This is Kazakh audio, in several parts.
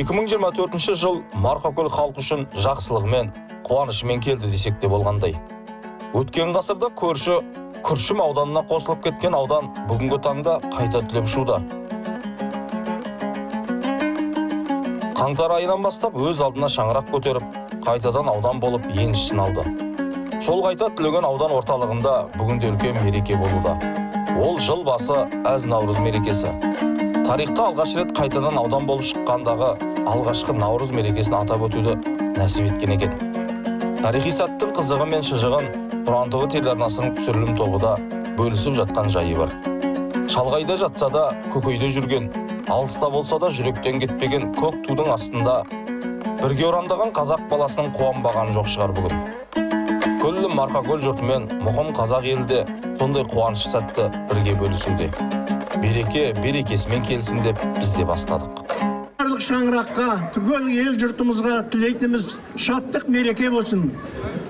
2024 жыл Марқакөл халқы үшін жақсылығымен, қуанышымен келді десек те болғандай. Өткен ғасырда көрші Күршім ауданына қосылып кеткен аудан бүгінгі таңда қайта түлеп ұшуда. Қаңтар айынан бастап өз алдына шаңырақ көтеріп, қайтадан аудан болып еншісін алды. Сол қайта түлеген аудан орталығында бүгінде үлкен мереке болуда. Ол жыл басы әз Наурыз мерекесі. Тарихта алғаш рет қайтадан аудан болып шыққандағы алғашқы Наурыз мерекесін атап өтуді нәсіп еткен екен. Тарихи сәттің қызығы мен шыжығын Тұран ТВ телеарнасының түсірілім тобы да бөлісіп жатқан жайы бар. Шалғайда жатса да, көкейде жүрген, алыста болса да жүректен кетпеген көк тудың астында бірге орандаған қазақ баласының қуанбаған жоқ шығар бүгін. Күллі Марқакөл жұртымен мұқым қазақ елде сондай қуаныш сәтті бірге бөлісуде. Береке берекесімен келсін деп біз де бастадық. Барлық шаңыраққа, түгел ел жұртымызға тілейтініміз шаттық мереке болсын.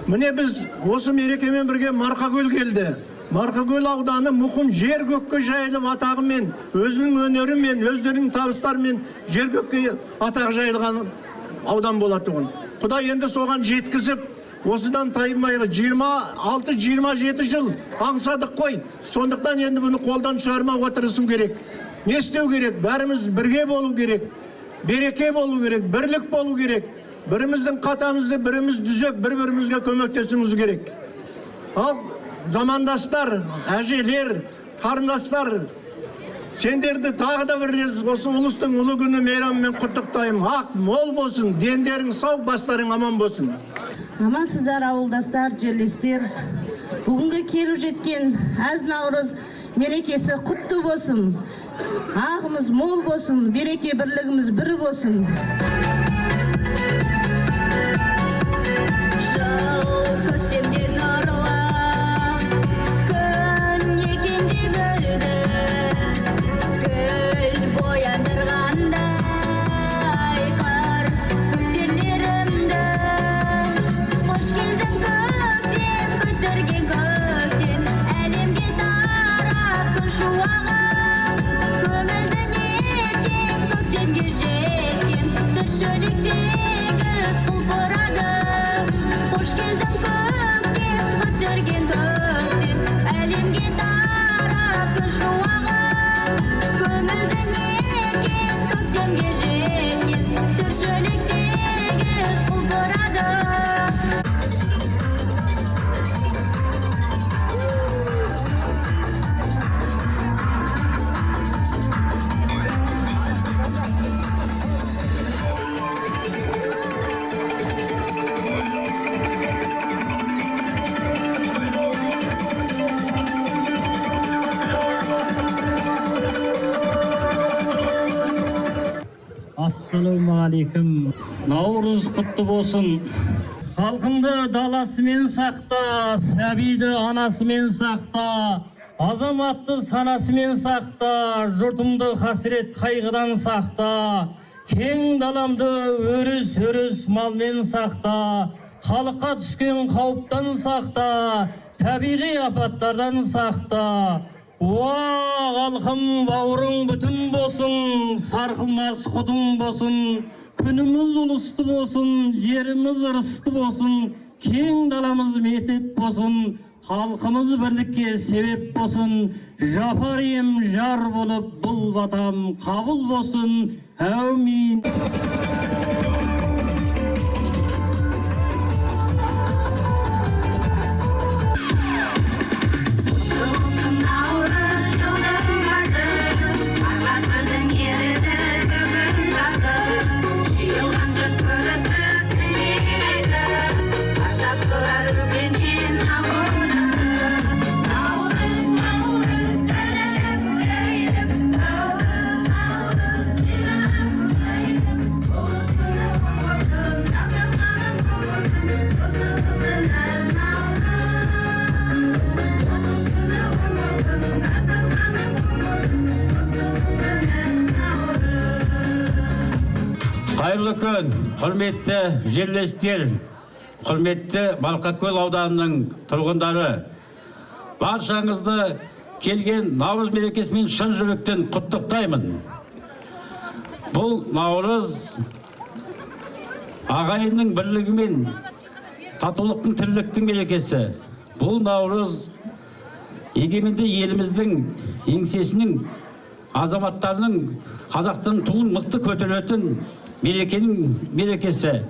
Міне біз осы мерекемен бірге Марқакөл келді. Марқакөл ауданы мұқым жер көкке жайылып атағымен, өзінің өнерімен, өздерінің табыстарымен жер көкке атақ жайылған аудан болатұғын. Құдай енді соған жеткізіп, осыдан тайылмайғы 26-27 жыл аңсадық қой. Сондықтан енді бұны қолдан шығармауға тырысу керек. Не істеу керек? Бәріміз бірге болу керек. Береке болу керек, бірлік болу керек. Біріміздің қатамызды біріміз дүзеп, бір-бірімізге көмектесуіміз керек. Ал замандастар, әжелер, қарындастар, сендерді тағы да бір рет осы ұлыстың ұлы күні мейрамымен құттықтаймын. Ақ мол болсын, дендерің сау, бастарың аман болсын. Амансыздар ауылдастар, жерлестер. Бүгінгі келіп жеткен әз Наурыз мерекесі құтты болсын. Ағымыз мол болсын, береке бірлігіміз бір болсын. Ассалаумағалейкум. Наурыз құтты болсын. Халқымды даласымен сақта, сәбиді анасымен сақта, азаматты санасымен сақта, жұртымды қасірет қайғыдан сақта, кең даламды өріс малмен сақта, халыққа түскен қауіптан сақта, табиғи апаттардан сақта. Халқым бауырың бүтін болсын, сарқылмас құдың болсын, күніміз ұлысты болсын, жеріміз ырысты болсын, кең даламыз метет болсын, халқымыз бірлікке себеп болсын, жапар ем жар болып бұл батам қабыл болсын, әумин. Қайырлы күн, құрметті жерлестер, құрметті Марқакөл ауданының тұрғындары. Баршаңызды келген Наурыз мерекесімен шын жүректен құттықтаймын. Бұл Наурыз ағайынның бірлігі мен татулықтың тірліктің мерекесі. Бұл Наурыз егеменді еліміздің еңсесінің азаматтарының Қазақстан туын мықты көтеретін мерекенің мерекесі.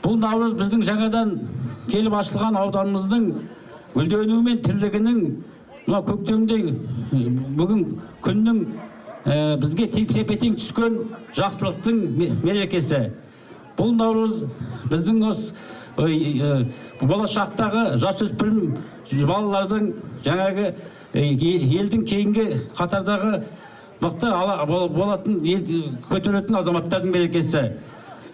Бұл Наурыз біздің жаңадан келіп ашылған ауданымыздың гүлденуі мен тірлігінің көктемде бүгін күннің бізге тепе-тең түскен жақсылықтың мерекесі. Бұл Наурыз біздің болашақтағы жасөспірім балалардың жаңағы елдің кейінгі қатардағы мықты болатын ел көтеретін азаматтардың мерекесі.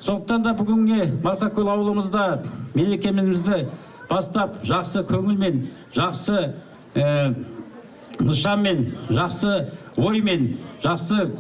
Сондықтан да бүгінге Марқакөл ауылымызда мерекемізді бастап жақсы көңілмен, жақсы нышанмен, жақсы оймен, жақсы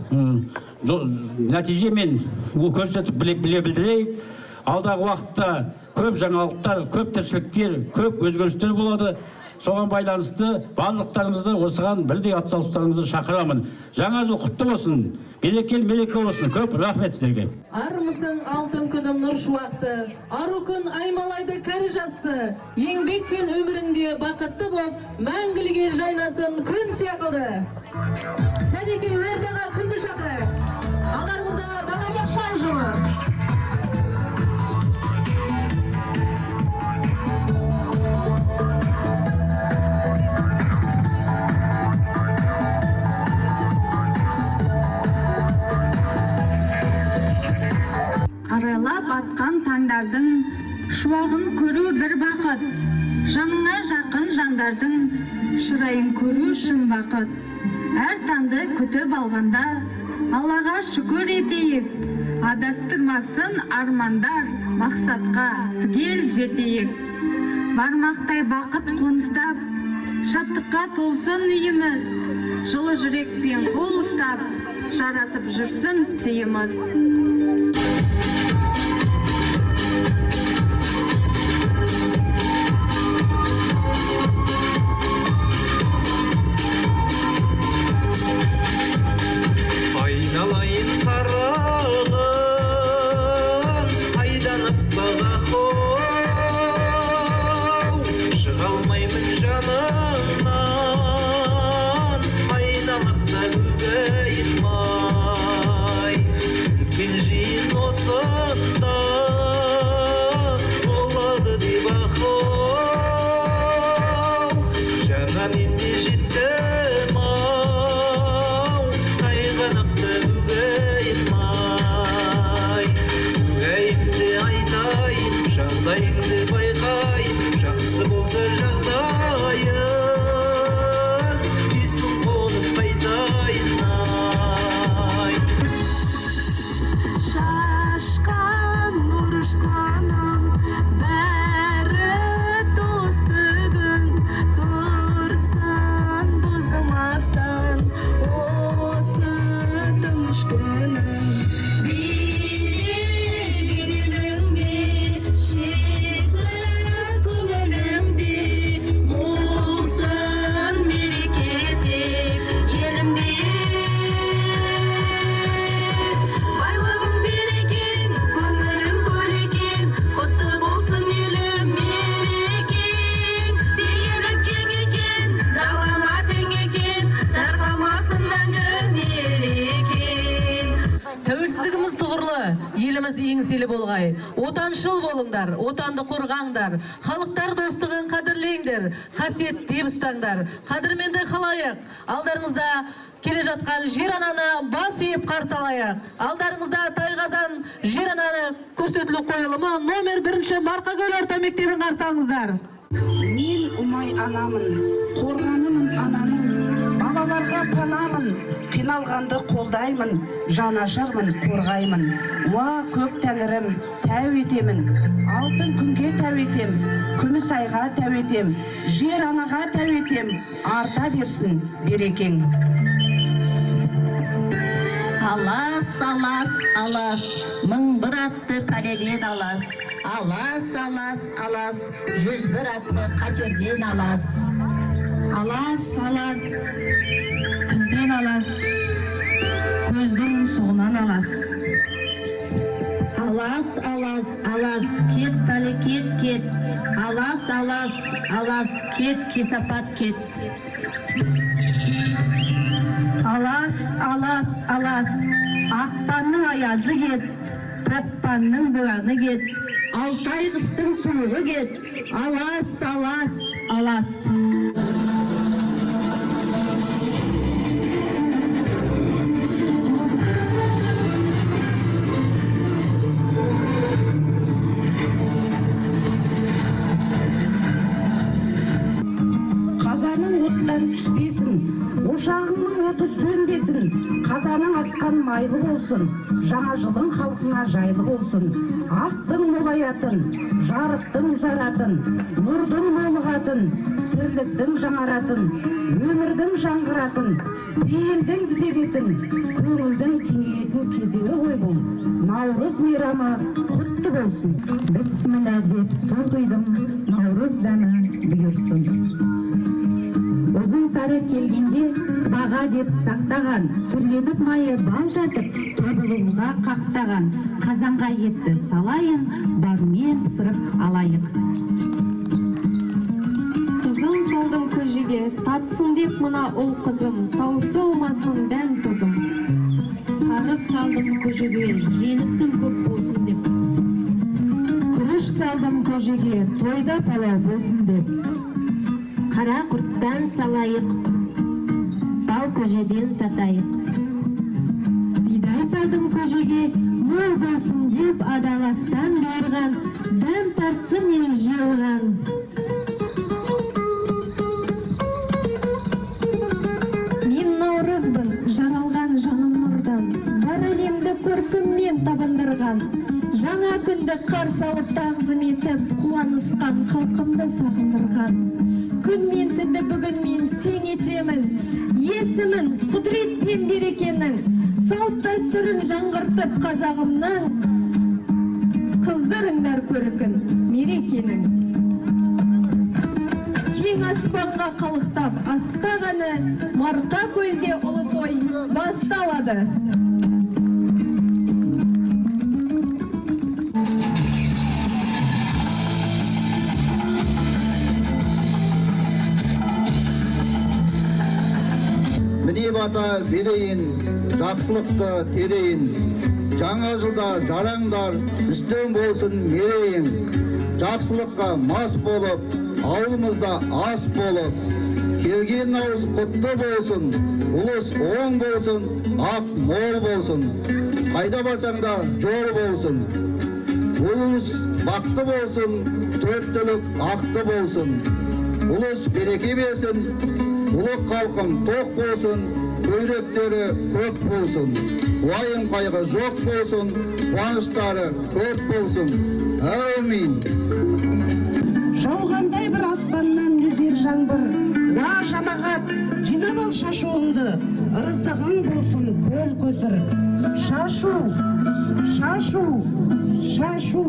нәтижемен көрсетіп біле білдірейік. Алдағы уақытта көп жаңалықтар, көп тіршіліктер, көп өзгерістер болады. Соған байланысты барлықтарыңызды осыған бірдей атсалыстарыңызды шақырамын. Жаңа жыл құтты болсын, берекелі мереке болсын. Көп рахмет сіздерге. Армысың алтын күнім нұр шуақты, ару күн аймалайды кәрі жасты, еңбек пен өміріңде бақытты боп, мәңгілік ел жайнасын күн сияқылды. Сәлеке өрдаға күнді шақырайық. Алдарыңызда балабақша ұжымы. Арайлап атқан таңдардың шуағын көру бір бақыт, жаныңа жақын жандардың шырайын көру шын бақыт. Әр таңды күтіп алғанда Аллаға шүкір етейік, адастырмасын армандар, мақсатқа түгел жетейік. Бармақтай бақыт қоныстап, шаттыққа толсын үйіміз, жылы жүрекпен қол ұстап, жарасып жүрсін сыйымыз. Айналайын қарағым, айданып баға хоу, шыға алмаймын жанымнан, айналып та көбеймай. Үлкен жиын осында болады деп ақау, жаңа мен де жеттім ау, қайғанақты көбеймай. Айтайын, жағдайыңды байқайын, жақсы болса жағдайын, тез күн қонып қайтайын ай. Шашқан нұр ұшқаным, бәрі дос бүгін, тұрсын бұзылмастан осы тыныш күнім. Тәуелсіздігіміз тұғырлы, еліміз еңселі болғай. Отаншыл болыңдар, отанды қорғаңдар, халықтар достығын қадірлеңдер, қасиет деп ұстаңдар. Қадірменді халайық, алдарыңызда келе жатқан жер ананы бас иіп қарсы алайық. Алдарыңызда Тайқазан жер ананы көрсетілу қойылымы номер 1 Марқакөл орта мектебін қарсы алыңыздар. Мен ұмай анамын, қорғанымын ананың, балаларға панамын, қиналғанды қолдаймын, жанашырмын, қорғаймын. Уа көк тәңірім, тәу етемін, алтын күнге тәу етем, күміс айға тәу етем, жер анаға тәу етем, арта берсін берекең. Алас, алас, алас, мың бір атты пәледен алас. Алас, алас, алас, 101 атты қатерден алас. Алас, алас, тілден алас, көздің суынан алас. Алас, Алас, алас, алас, кет, бәле, кет. Алас, алас, алас, кет, кесапат, кет. Алас, алас, алас, ақпанның аязы кет, таппанның бұғаны кет, алтай қыстың суығы кет. Алас, алас, алас. Қазаның оттан түспесін, ошағыңның оты сөнбесін, қазаның асқан майлы болсын, жаңа жылың халқына жайлы болсын. Ақтың молаятын, жарықтың ұзаратын, нұрдың молығатын, тірліктің жаңаратын, өмірдің жаңғыратын, елдің түзебетін, көңілдің кеңейетін кезеңі ғой бұл. Наурыз мейрамы құтты болсын. Бісміллә деп су құйдым, наурыз дәмі бұйырсын. Ұзын сары келгенде сыбаға деп сақтаған, түрленіп майы балтатып, тобылуға қақтаған, қазанға етті салайын, бармен пісіріп алайық. Тұзын салдым көжеге, татсын деп мына ұл қызым, таусылмасын дәм тұзым. Қарыс салдым көжеге, женіктім көп болсын деп. Күріш салдым көжеге, тойда палау болсын деп. Қара құрттан салайық, бал көжеден татайық. Бидай салдым көжеге, мол болсын деп адаластан берған, дәм тартсын ел жиылған. Мен наурызбын, жаралған жаным нұрдан, бар әлемді көркіммен табындырған. Жаңа күнді қарсы алып тағзым етіп, қуанысқан халқымды сағындырған. Күн мен түнді бүгін мен тең етемін, есімін құдірет пен берекенің, салт дәстүрін жаңғыртып қазағымның, қыздырыңдар көркін мерекенің. Кең аспанға қалықтап асқағаны, Марқа көлде ұлы той басталады. Міне бата берейін, жақсылықты терейін. Жаңа жылда жараңдар, үстем болсын мерейін. Жақсылыққа мас болып, ауылымызда ас болып. Келген наурыз құтты болсын, ұлыс оң болсын, ақ мол болсын. Қайда барсаңда жол болсын. Ұлыс бақты болсын, төрттілік ақты болсын. Ұлыс береке берсін, ұлық халқым тоқ болсын, көйлектері көп болсын. Уайым қайғы жоқ болсын, қуаныштары көп болсын. Әумин. Жауғандай бір аспаннан нөсер жаңбыр, уа жамағат, жинап ал шашуыңды, ырыздығың болсын көл көсір. Шашу, шашу, шашу.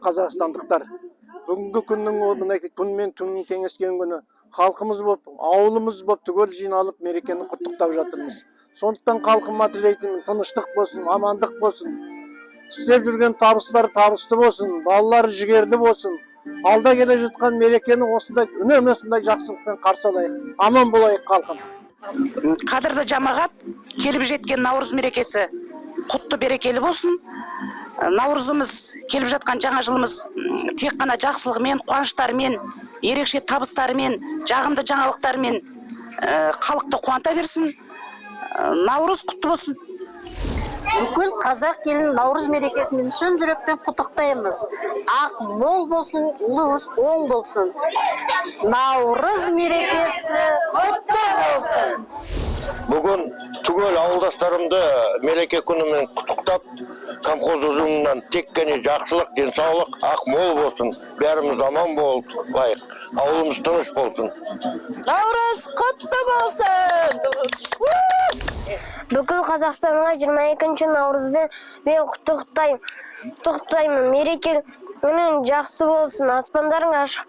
қазақстандықтар. Бүгінгі күннің мінекей күн мен түннің теңескен күні халқымыз болып, ауылымыз болып түгел жиналып мерекені құттықтап жатырмыз. Сондықтан халқыма тілейтінім тыныштық болсын, амандық болсын. Істеп жүрген табыстар табысты болсын, балалар жігерлі болсын. Алда келе жатқан мерекені осындай үнемі осындай жақсылықпен қарсы алайық. Аман болайық халқым. Қадірлі жамағат, келіп жеткен Наурыз мерекесі құтты берекелі болсын. Наурызымыз, келіп жатқан жаңа жылымыз тек қана жақсылығымен, қуаныштарымен, ерекше табыстарымен, жағымды жаңалықтарымен халықты қуанта берсін. Наурыз құтты болсын. Бүкіл қазақ елін Наурыз мерекесімен шын жүректен құттықтаймыз. Ақ мол болсын, ұлыс оң болсын. Наурыз мерекесі құтты болсын. Бүгін түгел ауылдастарымды мереке күнімен құттықтап, комхоз ұжымынан тек қана жақсылық, денсаулық, ақ мол болсын. Бәріміз аман болайық. Ауылымыз тыныш болсын. Наурыз құтты болсын. Бүкіл Қазақстанға 22 наурызбен мен құттықтаймын. Мереке күнің жақсы болсын, аспандарың ашық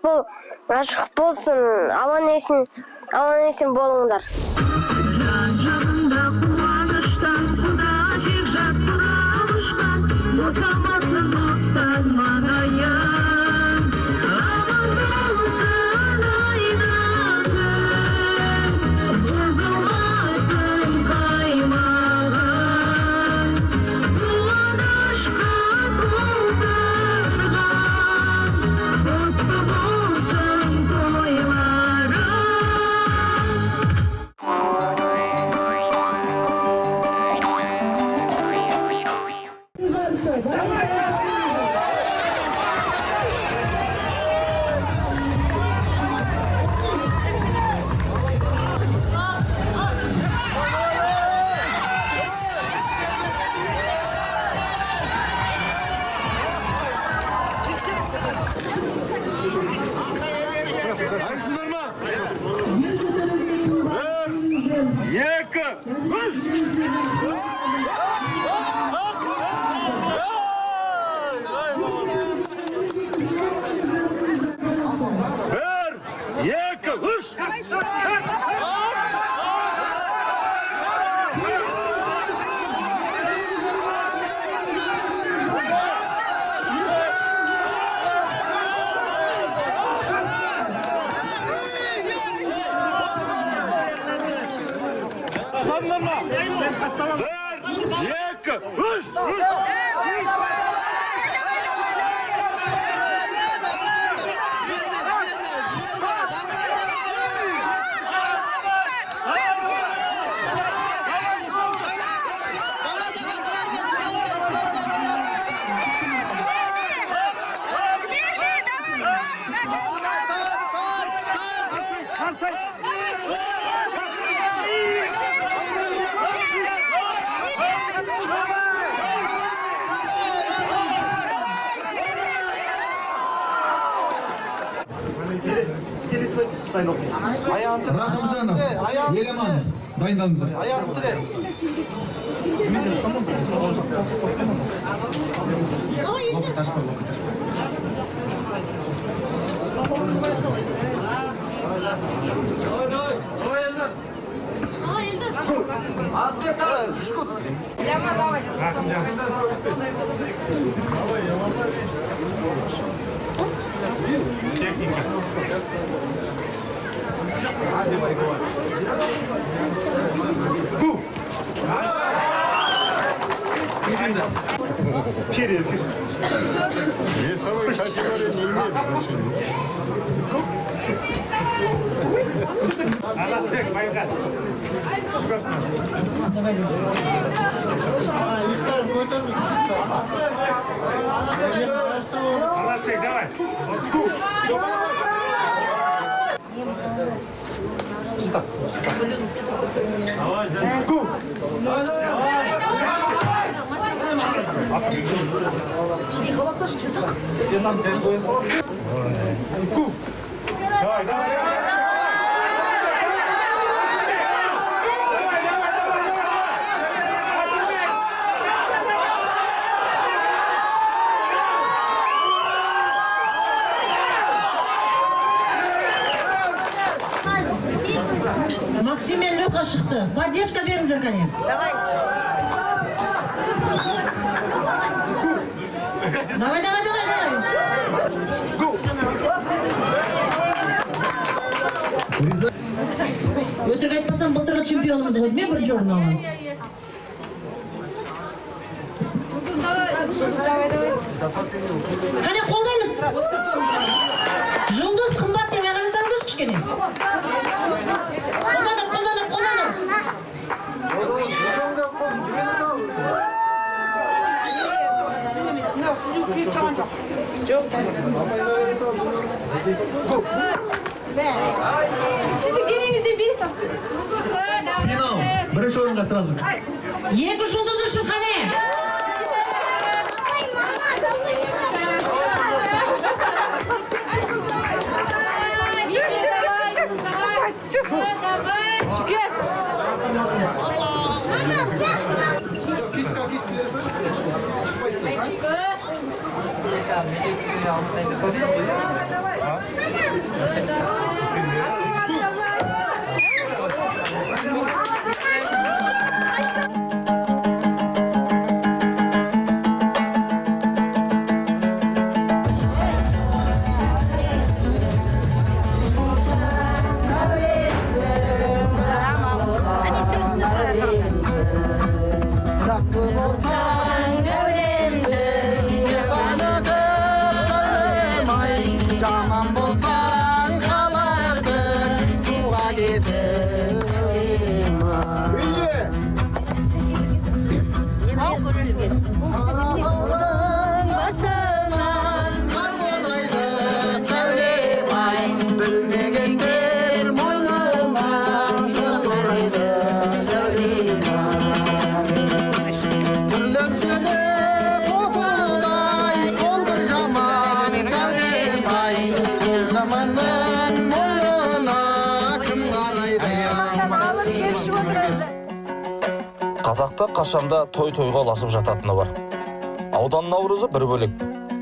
болсын, аман есен болыңдар. Жан-жағында қуаныштан құда жек жат тұрап ұшқан, босамасын достан маңайын. Аман болсын айнаның, бұзылмасын қаймағын. Қуанышқа толтырған, құтты болсын тойларың. Рахымжанов, Еламан, дайындалыңыздар. Аяғым тірі. Весовой категории не имеет значения. Максим мен Леха шықты. Поддержка беріңіздер кәне. Давай. Өтірік айтпасам, былтырғы чемпионымыз ғой, мен бірінші орын алған. Қане қолдаймыз. Жұлдыз қымбат деп ағаласаңыз кішкене. Қолданыр. Сіздің кереңізден бересің. Финал. Бірінші орынға сразу. Екі жұлдыз үшін қане. Қазақта қашанда той-тойға ұласып жататыны бар. Аудан наурызы бір бөлек.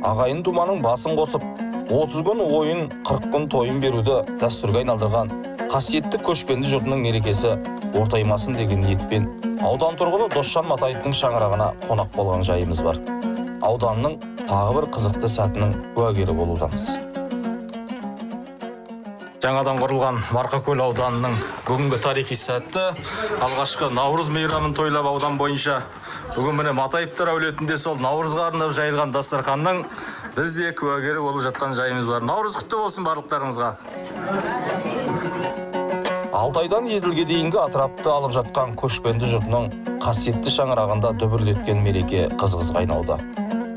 Ағайын туманың басын қосып, 30 күн ойын, 40 күн тойын беруді дәстүрге айналдырған қасиетті көшпенді жұртының мерекесі ортаймасын деген ниетпен аудан тұрғыны Досжан Матаевтың шаңырағына қонақ болған жайымыз бар. Ауданның тағы бір қызықты сәтінің куәгері болудамыз. Жаңадан құрылған Марқакөл ауданының бүгінгі тарихи сәтті алғашқы наурыз мейрамын тойлап аудан бойынша бүгін міне Матаевтар әулетінде сол наурызға арнап жайылған дастарханның бізде куәгері болып жатқан жайымыз бар. Наурыз құтты болсын барлықтарыңызға. Алтайдан Еділге дейінгі атырапты алып жатқан көшпенді жұртының қасиетті шаңырағында дүбірлеткен мереке қыз-қызға айналды.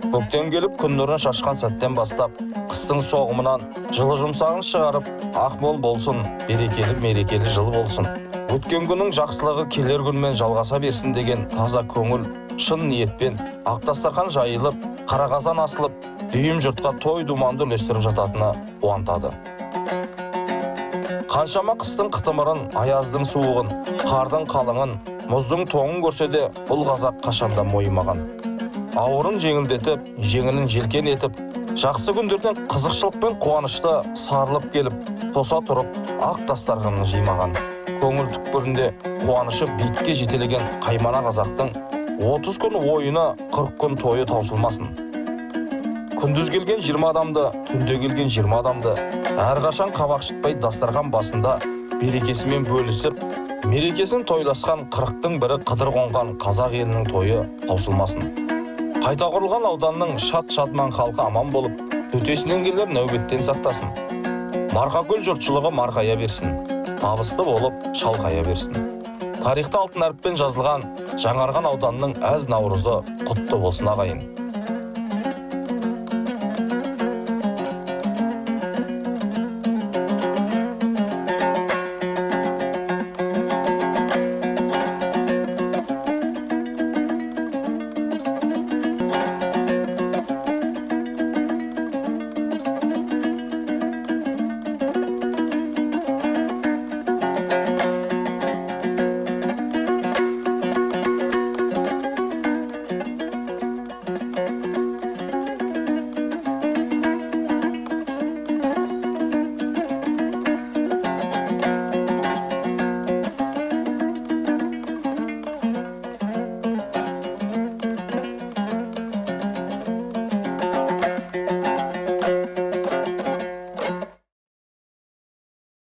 Көктем келіп күн нұрын шашқан сәттен бастап, қыстың соғымынан жылы жұмсағын шығарып, ақмол болсын, мерекелі жыл болсын. Өткен күннің жақсылығы келер күнмен жалғаса берсін деген таза көңіл, шын ниетпен ақ дастархан жайылып, қара қазан асылып, дүйім жұртқа той думанды үлестіріп жататыны қуантады. Қаншама қыстың қытымырын, аяздың суығын, қардың қалыңын, мұздың тоңын көрсе де, бұл қазақ қашанда мойымаған. Ауырын жеңілдетіп, жеңілін желкен етіп, жақсы күндерден қызықшылықпен қуанышты сарылып келіп, тоса тұрып, ақ дастарханын жимаған. Көңіл түкпірінде қуанышы биікке жетелеген қаймана қазақтың 30 күн ойыны, 40 күн тойы таусылмасын. Күндіз келген 20 адамды, түнде келген 20 адамды, әрқашан қабақшытпай дастархан басында берекесімен бөлісіп, мерекесін тойласқан 40-тың бірі қыдыр қонған қазақ елінің тойы таусылмасын. Қайта құрылған ауданның шат-шатман халқы аман болып, төтесінен келер нәубеттен сақтасын. Марқакөл жұртшылығы марқая берсін, табысты болып шалқая берсін. Тарихта алтын әріппен жазылған жаңарған ауданның әз наурызы құтты болсын ағайын.